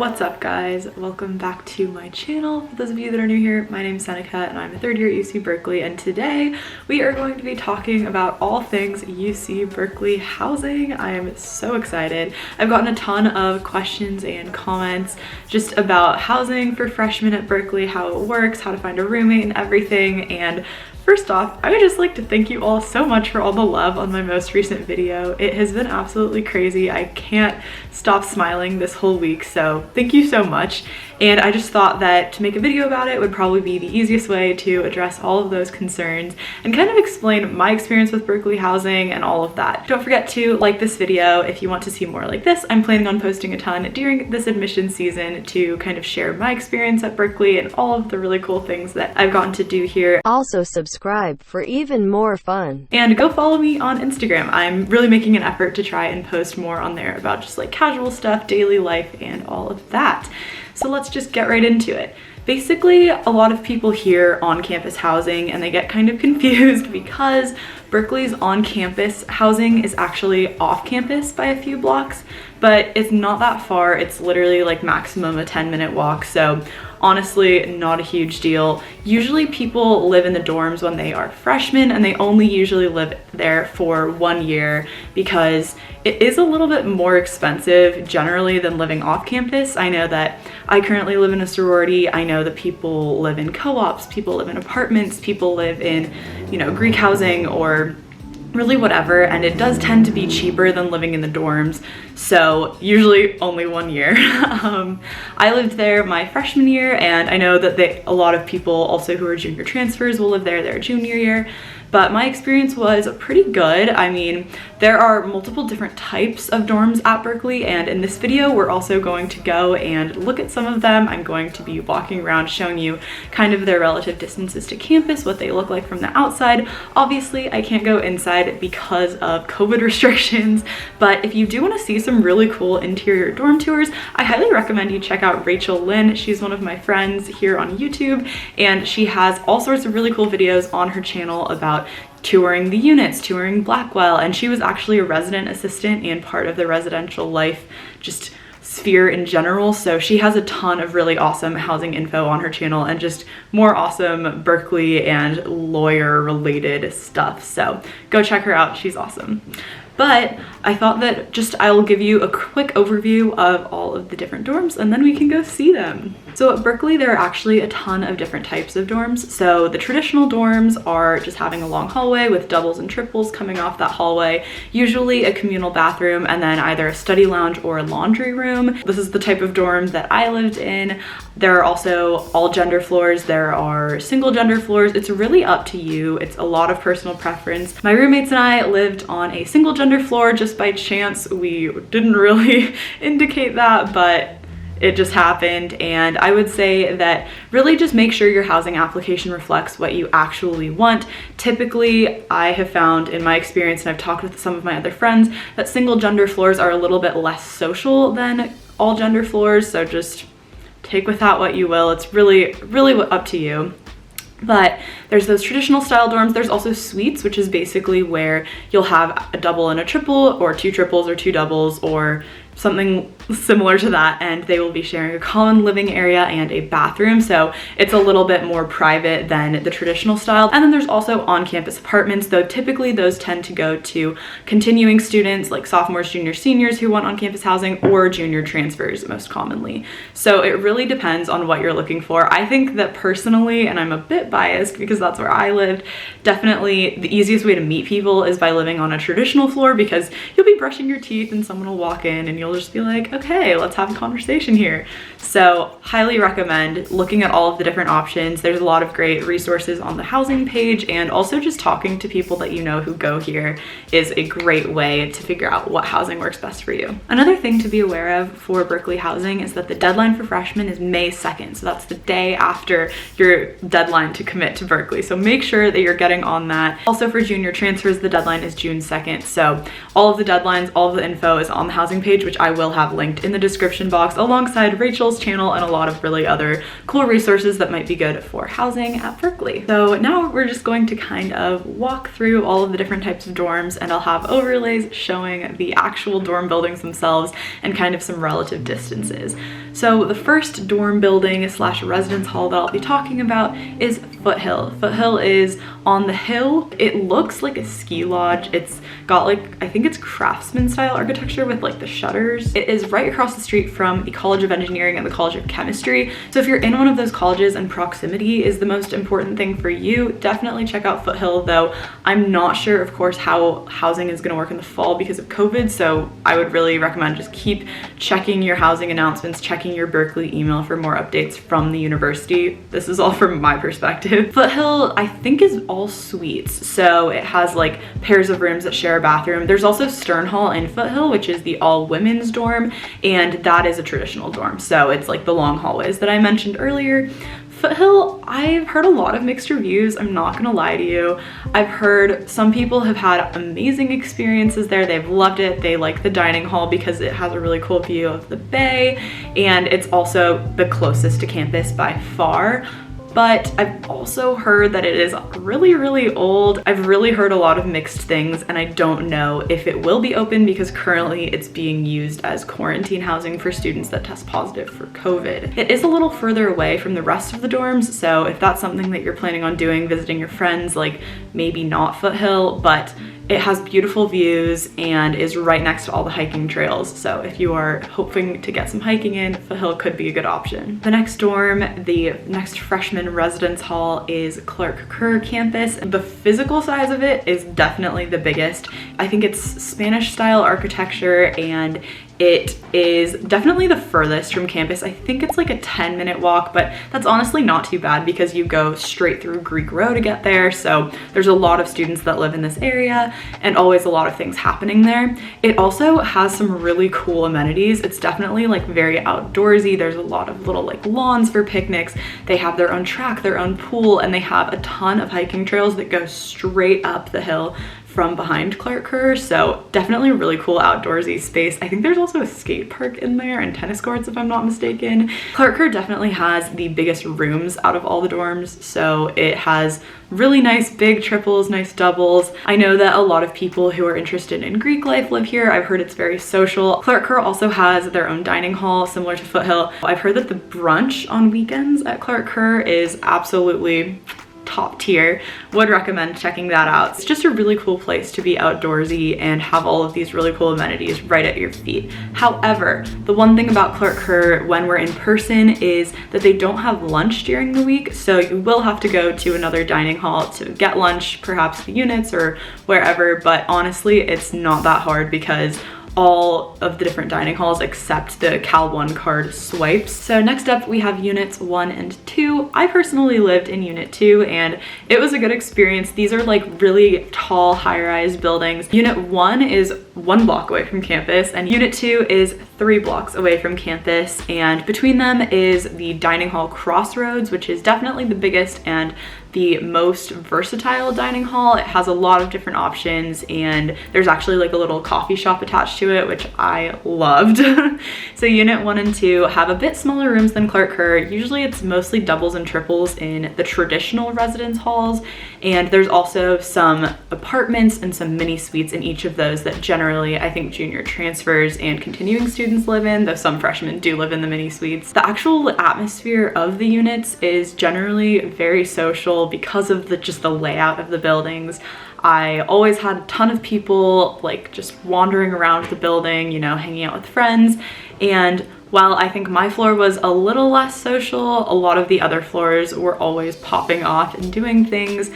What's up guys? Welcome back to my channel. For those of you that are new here, my name is Seneca and I'm a third year at UC Berkeley, and today we are going to be talking about all things UC Berkeley housing. I am so excited. I've gotten a ton of questions and comments just about housing for freshmen at Berkeley, how it works, how to find a roommate and everything. And first off, I would just like to thank you all so much for all the love on my most recent video. It has been absolutely crazy. I can't stop smiling this whole week, so thank you so much. And I just thought that to make a video about it would probably be the easiest way to address all of those concerns and kind of explain my experience with Berkeley housing and all of that. Don't forget to like this video if you want to see more like this. I'm planning on posting a ton during this admission season to kind of share my experience at Berkeley and all of the really cool things that I've gotten to do here. Also subscribe for even more fun. And go follow me on Instagram. I'm really making an effort to try and post more on there about just like casual stuff, daily life, and all of that. So let's just get right into it. Basically, a lot of people hear on-campus housing and they get kind of confused because Berkeley's on-campus housing is actually off-campus by a few blocks, but it's not that far. It's literally like maximum a 10-minute walk, so honestly, not a huge deal. Usually people live in the dorms when they are freshmen, and they only usually live there for 1 year because it is a little bit more expensive generally than living off campus. I know that I currently live in a sorority. I know that people live in co-ops, people live in apartments, people live in, Greek housing or really whatever, and it does tend to be cheaper than living in the dorms, so usually only 1 year. I lived there my freshman year, and I know that a lot of people also who are junior transfers will live there their junior year, but my experience was pretty good. I mean, there are multiple different types of dorms at Berkeley, and in this video we're also going to go and look at some of them. I'm going to be walking around showing you kind of their relative distances to campus, what they look like from the outside. Obviously, I can't go inside because of COVID restrictions, but if you do want to see some really cool interior dorm tours, I highly recommend you check out Rachel Lynn. She's one of my friends here on YouTube, and she has all sorts of really cool videos on her channel about touring the units, touring Blackwell, and she was actually a resident assistant and part of the residential life just sphere in general, so she has a ton of really awesome housing info on her channel and just more awesome Berkeley and lawyer related stuff, so go check her out, she's awesome. But I thought that I'll give you a quick overview of all of the different dorms and then we can go see them. So at Berkeley, there are actually a ton of different types of dorms. So the traditional dorms are just having a long hallway with doubles and triples coming off that hallway, usually a communal bathroom, and then either a study lounge or a laundry room. This is the type of dorm that I lived in. There are also all gender floors. There are single gender floors. It's really up to you. It's a lot of personal preference. My roommates and I lived on a single gender floor just by chance. We didn't really indicate that, but it just happened. And I would say that really just make sure your housing application reflects what you actually want. Typically, I have found in my experience, and I've talked with some of my other friends, that single gender floors are a little bit less social than all gender floors, so just take with that what you will. It's really up to you. But there's those traditional style dorms. There's also suites, which is basically where you'll have a double and a triple, or two triples or two doubles, or something similar to that, and they will be sharing a common living area and a bathroom, so it's a little bit more private than the traditional style. And then there's also on-campus apartments, though typically those tend to go to continuing students like sophomores, juniors, seniors who want on-campus housing, or junior transfers most commonly. So it really depends on what you're looking for. I think that personally, and I'm a bit biased because that's where I lived, definitely the easiest way to meet people is by living on a traditional floor, because you'll be brushing your teeth and someone will walk in and you'll just be like, okay, let's have a conversation here. So highly recommend looking at all of the different options. There's a lot of great resources on the housing page, and also just talking to people that you know who go here is a great way to figure out what housing works best for you. Another thing to be aware of for Berkeley housing is that the deadline for freshmen is May 2nd. So that's the day after your deadline to commit to Berkeley. So make sure that you're getting on that. Also for junior transfers, the deadline is June 2nd. So all of the deadlines, all of the info is on the housing page, which which I will have linked in the description box alongside Rachel's channel and a lot of really other cool resources that might be good for housing at Berkeley. So now we're just going to kind of walk through all of the different types of dorms, and I'll have overlays showing the actual dorm buildings themselves and kind of some relative distances. So the first dorm building slash residence hall that I'll be talking about is Foothill. Foothill is on the hill. It looks like a ski lodge. It's got like, I think it's craftsman style architecture with like the shutters. It is right across the street from the College of Engineering and the College of Chemistry. So if you're in one of those colleges and proximity is the most important thing for you, definitely check out Foothill, though I'm not sure, of course, how housing is gonna work in the fall because of COVID. So I would really recommend just keep checking your housing announcements, checking your Berkeley email for more updates from the university. This is all from my perspective. Foothill, I think, is all suites. So it has like pairs of rooms that share a bathroom. There's also Stern Hall in Foothill, which is the all women's dorm, and that is a traditional dorm. So it's like the long hallways that I mentioned earlier. Foothill, I've heard a lot of mixed reviews, I'm not gonna lie to you. I've heard some people have had amazing experiences there. They've loved it. They like the dining hall because it has a really cool view of the bay, and it's also the closest to campus by far. But I've also heard that it is really, really old. I've really heard a lot of mixed things, and I don't know if it will be open because currently it's being used as quarantine housing for students that test positive for COVID. It is a little further away from the rest of the dorms, so if that's something that you're planning on doing, visiting your friends, like maybe not Foothill, but it has beautiful views and is right next to all the hiking trails. So if you are hoping to get some hiking in, Foothill could be a good option. The next dorm, the next freshman residence hall, is Kerr campus. The physical size of it is definitely the biggest. I think it's Spanish style architecture, and it is definitely the furthest from campus. I think it's like a 10-minute walk, but that's honestly not too bad because you go straight through Greek Row to get there. So there's a lot of students that live in this area and always a lot of things happening there. It also has some really cool amenities. It's definitely like very outdoorsy. There's a lot of little like lawns for picnics. They have their own track, their own pool, and they have a ton of hiking trails that go straight up the hill from behind Kerr, so definitely a really cool outdoorsy space. I think there's also a skate park in there and tennis courts if I'm not mistaken. Kerr definitely has the biggest rooms out of all the dorms, so it has really nice big triples, nice doubles. I know that a lot of people who are interested in Greek life live here. I've heard it's very social. Kerr also has their own dining hall similar to Foothill. I've heard that the brunch on weekends at Kerr is absolutely top tier. Would recommend checking that out. It's just a really cool place to be outdoorsy and have all of these really cool amenities right at your feet. However, the one thing about Kerr when we're in person is that they don't have lunch during the week, so you will have to go to another dining hall to get lunch, perhaps the units or wherever, but honestly, it's not that hard because all of the different dining halls except the Cal 1 card swipes. So next up we have units 1 and 2. I personally lived in unit 2 and it was a good experience. These are like really tall high-rise buildings. Unit 1 is 1 block away from campus and unit 2 is 3 blocks away from campus, and between them is the dining hall Crossroads, which is definitely the biggest and the most versatile dining hall. It has a lot of different options and there's actually like a little coffee shop attached to it, which I loved. So unit 1 and 2 have a bit smaller rooms than Kerr. Usually it's mostly doubles and triples in the traditional residence halls, and there's also some apartments and some mini suites in each of those that generally I think junior transfers and continuing students live in, though some freshmen do live in the mini suites. The actual atmosphere of the units is generally very social because of just the layout of the buildings. I always had a ton of people like just wandering around the building, you know, hanging out with friends. And while I think my floor was a little less social, a lot of the other floors were always popping off and doing things.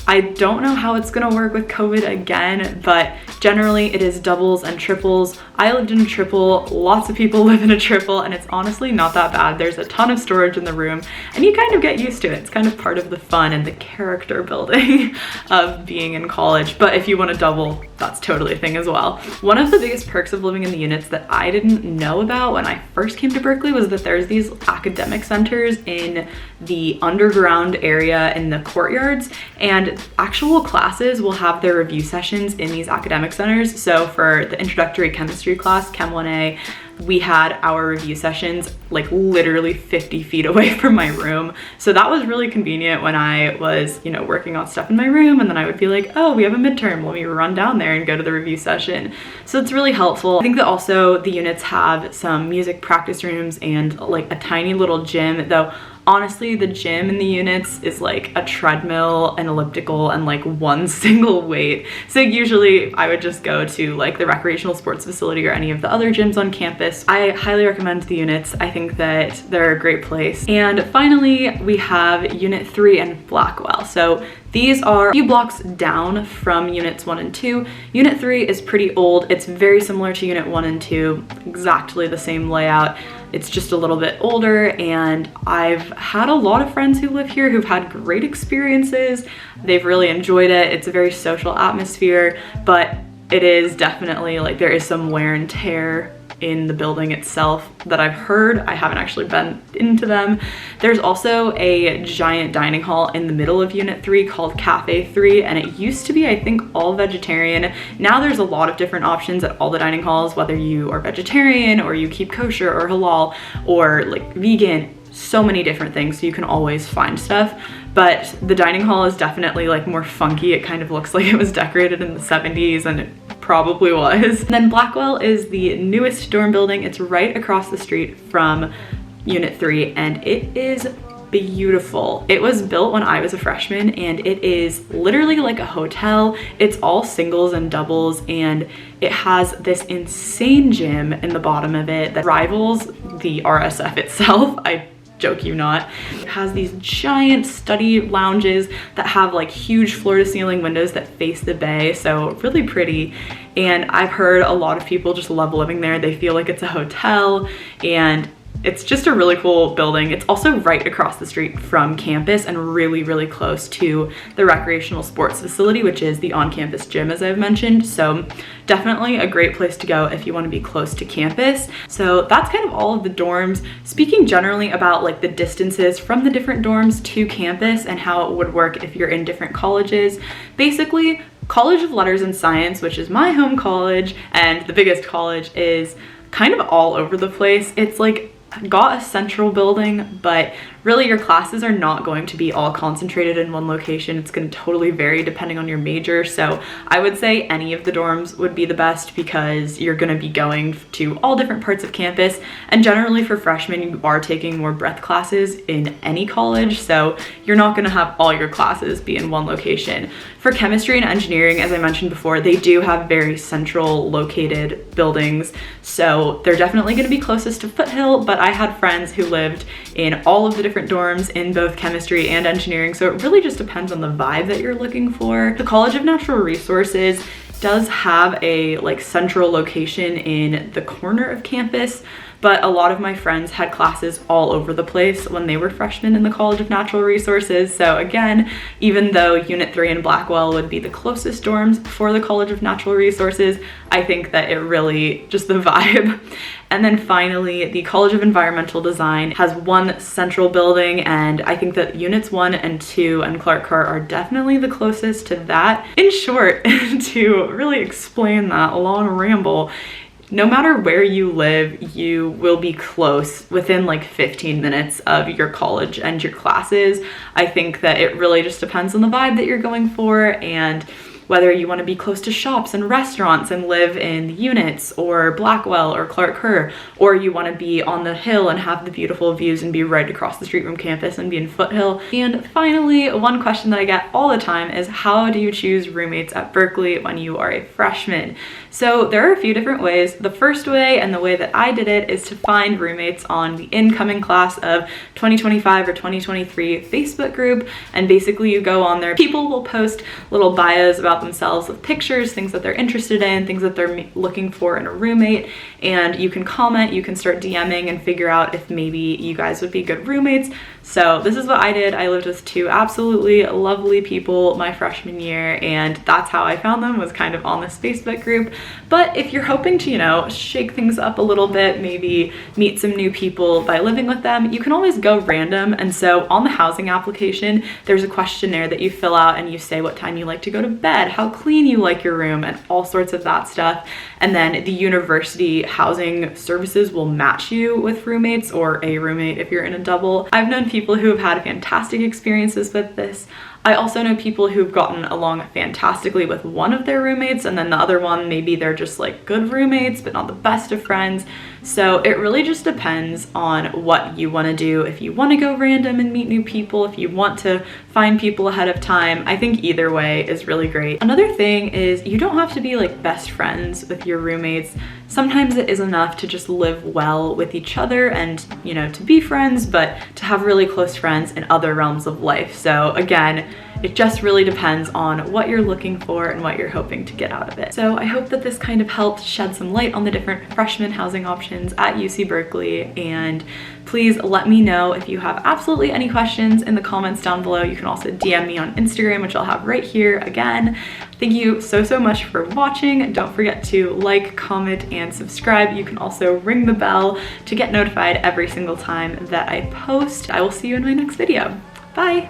I don't know how it's gonna work with COVID again, but generally it is doubles and triples. I lived in a triple, lots of people live in a triple, and it's honestly not that bad. There's a ton of storage in the room and you kind of get used to it. It's kind of part of the fun and the character building of being in college. But if you want a double, that's totally a thing as well. One of the biggest perks of living in the units that I didn't know about when I first came to Berkeley was that there's these academic centers in the underground area in the courtyards, and actual classes will have their review sessions in these academic centers. So for the introductory chemistry class, Chem 1A, we had our review sessions like literally 50 feet away from my room. So that was really convenient when I was, you know, working on stuff in my room, and then I would be like, oh, we have a midterm, let me run down there and go to the review session. So it's really helpful. I think that also the units have some music practice rooms and like a tiny little gym, though honestly, the gym in the units is like a treadmill, an elliptical, and like one single weight. So usually I would just go to like the recreational sports facility or any of the other gyms on campus. I highly recommend the units. I think that they're a great place. And finally, we have Unit 3 and Blackwell. So these are a few blocks down from Units 1 and 2. Unit 3 is pretty old. It's very similar to Unit 1 and 2, exactly the same layout. It's just a little bit older, and I've had a lot of friends who live here who've had great experiences. They've really enjoyed it. It's a very social atmosphere, but it is definitely like there is some wear and tear in the building itself that I've heard. I haven't actually been into them. There's also a giant dining hall in the middle of Unit 3 called Cafe 3, and it used to be, I think, all vegetarian. Now there's a lot of different options at all the dining halls, whether you are vegetarian or you keep kosher or halal or like vegan, so many different things, so you can always find stuff. But the dining hall is definitely like more funky. It kind of looks like it was decorated in the 70s, and it probably was. And then Blackwell is the newest dorm building. It's right across the street from Unit 3, and it is beautiful. It was built when I was a freshman, and it is literally like a hotel. It's all singles and doubles, and it has this insane gym in the bottom of it that rivals the RSF itself. I joke you not. It has these giant study lounges that have like huge floor to ceiling windows that face the bay, so really pretty. And I've heard a lot of people just love living there. They feel like it's a hotel, and it's just a really cool building. It's also right across the street from campus and really, really close to the recreational sports facility, which is the on-campus gym, as I've mentioned. So definitely a great place to go if you want to be close to campus. So that's kind of all of the dorms. Speaking generally about like the distances from the different dorms to campus and how it would work if you're in different colleges. Basically, College of Letters and Science, which is my home college and the biggest college, is kind of all over the place. It's like got a central building, but really your classes are not going to be all concentrated in one location. It's going to totally vary depending on your major. So I would say any of the dorms would be the best, because you're going to be going to all different parts of campus. And generally for freshmen, you are taking more breadth classes in any college, so you're not going to have all your classes be in one location. For chemistry and engineering, as I mentioned before, they do have very central located buildings, so they're definitely going to be closest to Foothill, but I had friends who lived in all of the different dorms in both chemistry and engineering, so it really just depends on the vibe that you're looking for. The College of Natural Resources does have a like central location in the corner of campus, but a lot of my friends had classes all over the place when they were freshmen in the College of Natural Resources. So again, even though Unit 3 and Blackwell would be the closest dorms for the College of Natural Resources, I think that it really just the vibe. And then finally, the College of Environmental Design has one central building, and I think that Units 1 and 2 and Clark Kerr are definitely the closest to that. In short, to really explain that, a long ramble, no matter where you live, you will be close within like 15 minutes of your college and your classes. I think that it really just depends on the vibe that you're going for, and whether you want to be close to shops and restaurants and live in the units or Blackwell or Clark Kerr, or you want to be on the hill and have the beautiful views and be right across the street from campus and be in Foothill. And finally, one question that I get all the time is, how do you choose roommates at Berkeley when you are a freshman? So there are a few different ways. The first way, and the way that I did it, is to find roommates on the incoming class of 2025 or 2023 Facebook group. And basically you go on there, people will post little bios about themselves with pictures, things that they're interested in, things that they're looking for in a roommate, and you can comment, you can start DMing and figure out if maybe you guys would be good roommates. So this is what I did. I lived with two absolutely lovely people my freshman year, and that's how I found them, was kind of on this Facebook group. But if you're hoping to, you know, shake things up a little bit, maybe meet some new people by living with them, you can always go random. And so on the housing application, there's a questionnaire that you fill out and you say what time you like to go to bed, how clean you like your room, and all sorts of that stuff. And then the university housing services will match you with roommates, or a roommate if you're in a double. I've known people who have had fantastic experiences with this. I also know people who've gotten along fantastically with one of their roommates, and then the other one, maybe they're just like good roommates, but not the best of friends. So it really just depends on what you want to do. If you want to go random and meet new people, if you want to find people ahead of time, I think either way is really great. Another thing is you don't have to be like best friends with your roommates. Sometimes it is enough to just live well with each other and, you know, to be friends, but to have really close friends in other realms of life. So again, it just really depends on what you're looking for and what you're hoping to get out of it. So I hope that this kind of helped shed some light on the different freshman housing options at UC Berkeley. And please let me know if you have absolutely any questions in the comments down below. You can also DM me on Instagram, which I'll have right here again. Thank you so much for watching. Don't forget to like, comment, and subscribe. You can also ring the bell to get notified every single time that I post. I will see you in my next video. Bye.